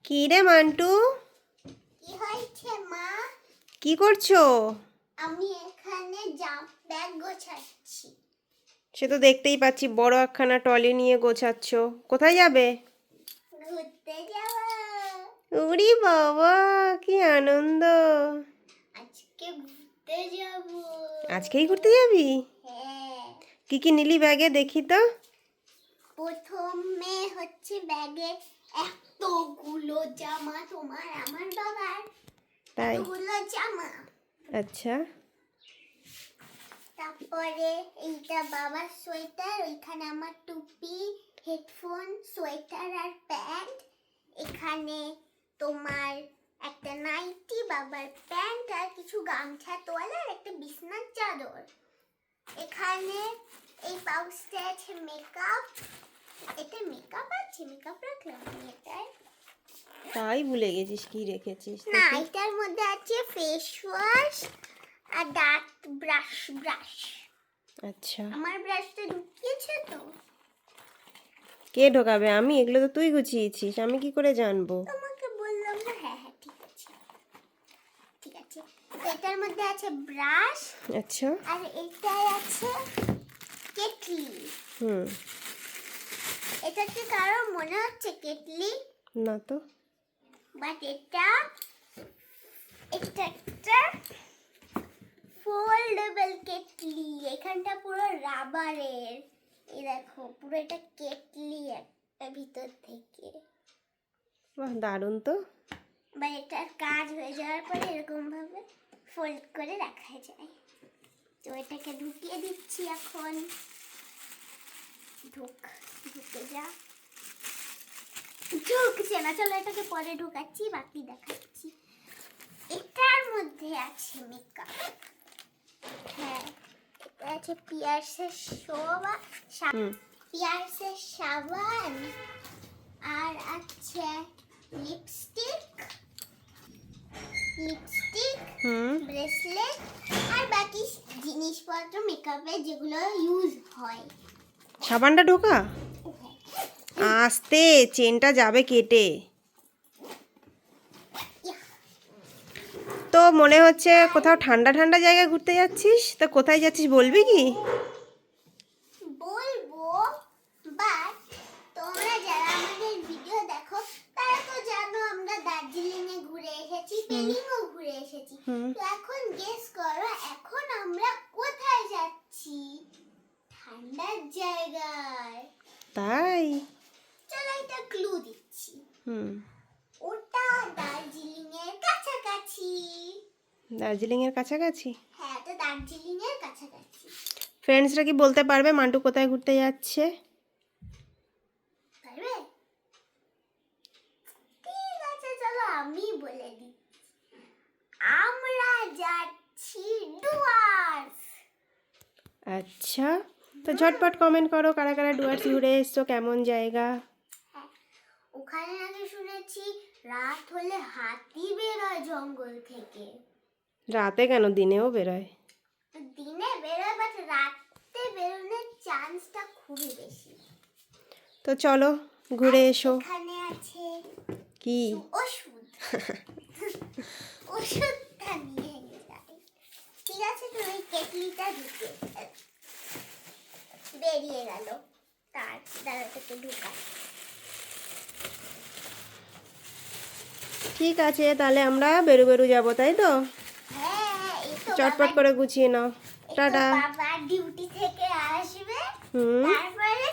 কি রে মান্টু, কি হয়েছে মা? কি করছো? আমি এখানে ব্যাগ গোছাচ্ছি। সে তো দেখতেই পাচ্ছি, বড় একখানা টলি নিয়ে গোছাচ্ছ। কোথায় যাবে? ঘুরতে যাব। উরি বাবা, কি আনন্দ! আজকে ঘুরতে যাব। আজকেই ঘুরতে যাবি? হ্যাঁ। কি কি নিলি ব্যাগে, দেখি তো। প্রথমে হচ্ছে ব্যাগে এতগুলো জামা, তোমার আমার বাবার তাই? এতগুলো জামা। আচ্ছা। তারপরে এইটা বাবার সোয়েটার, ওইখানে আমার টুপি, হেডফোন, সোয়েটার আর প্যান্ট। এখানে তোমার একটা নাইটি, বাবার প্যান্ট আর কিছু গামছা, তোয়ালে আর একটা বিছনার চাদর। এখানে এই পাউচটা আছে মেকআপ। এটা মেকআপ আছে, মেকআপ রাখলাম আমি এটাই। তাই ভুলে গেছিস কি রেখেছিস? না, দেখি। এটার মধ্যে আছে ফেস ওয়াশ আর দাঁত ব্রাশ। আচ্ছা। আমার ব্রাশটা ঢুকিয়েছে তো? কে ঢোকাবে? আমি? এগুলো তো তুই গুছিয়েছিস, আমি কি করে জানবো? তোমাকে বললাম না। হ্যাঁ হ্যাঁ, ঠিক আছে ঠিক আছে। এটার মধ্যে আছে ব্রাশ। আচ্ছা। আর এটাই আছে কেটলি। হুম। এটা কি কারো মনে হচ্ছে কেটলি? না তো। বাট এটা একটা ফোল্ডেবল কেটলি। এখানটা পুরো রাবারের। এই দেখো, পুরো এটা কেটলি একটা ভিতর থেকে। বাহ, দারুণ তো। বা এটার কাজ হয়ে যাওয়ার পরে এরকম ভাবে ফোল্ড করে রাখা যায়। তো এটাকে ঢুকিয়ে দিচ্ছি এখন। ঢুকে যা। ঢুকছে না, চলো এটাকে পরে ঢুকাচ্ছি, বাকি দেখাচ্ছি। এটার মধ্যে আছে মেকআপ। হ্যাঁ, এটা আছে পিয়ার্সের পিয়ার্সের সাবান। আর আছে লিপস্টিক, ব্রেসলেট আর বাকি জিনিসপত্র মেকআপে যেগুলো ইউজ হয়। সাবানটা ঢোকা। আস্তে, চেনটা যাবে কেটে। তো মনে হচ্ছে কোথাও ঠান্ডা ঠান্ডা জায়গায় ঘুরতে যাচ্ছিস। তো কোথায় যাচ্ছিস বলবি কি? বলবো, বাট তোমরা যারা আমাদের ভিডিও দেখো তারা তো জানো আমরা দার্জিলিং এ ঘুরে এসেছি, পেলিংও ঘুরে এসেছি। তো এখন গেস করো, এখন আমরা কোথায় যাচ্ছি? ঠান্ডার জায়গায়। তাই? চলো একটা ক্লু দিচ্ছি। ওটা দার্জিলিং এর কাছাকাছি। দার্জিলিং এর কাছাকাছি? হ্যাঁ, তো দার্জিলিং এর কাছাকাছি। ফ্রেন্ডসরা কি বলতে পারবে মান্টু কোথায় ঘুরতে যাচ্ছে? পারবে? ঠিক আছে, চলো আমি বলে দিই। আমরা যাচ্ছি ডুয়ার্স। আচ্ছা, তো ঝটপট কমেন্ট করো কারা কারা ডুয়ার্স ঘুরে এসছো, কেমন জায়গা। হ্যাঁ, ওখানে নাকি শুনেছি রাত হলে হাতি বেরোয় জঙ্গল থেকে। রাতে কেন, দিনেও বেরোয়। দিনে বেরোয়, বাট রাতে বেরোনোর চান্সটা খুবই বেশি। তো চলো ঘুরে এসো। এখানে আছে কি? ওষুধ। ওষুধটা নিয়ে যাই। ঠিক আছে, তুমি কেটলিটা ঢুকে বেরিয়ে গেল। তার দ্বারা থেকে ঢুকা। ঠিক আছে, তাহলে আমরা বেরু বেরু যাবো, তাই তো? হ্যাঁ, এই তো চটপট করে গুছিয়ে নাও। টাটা। বাবা ডিউটি থেকে আসবে, তারপরে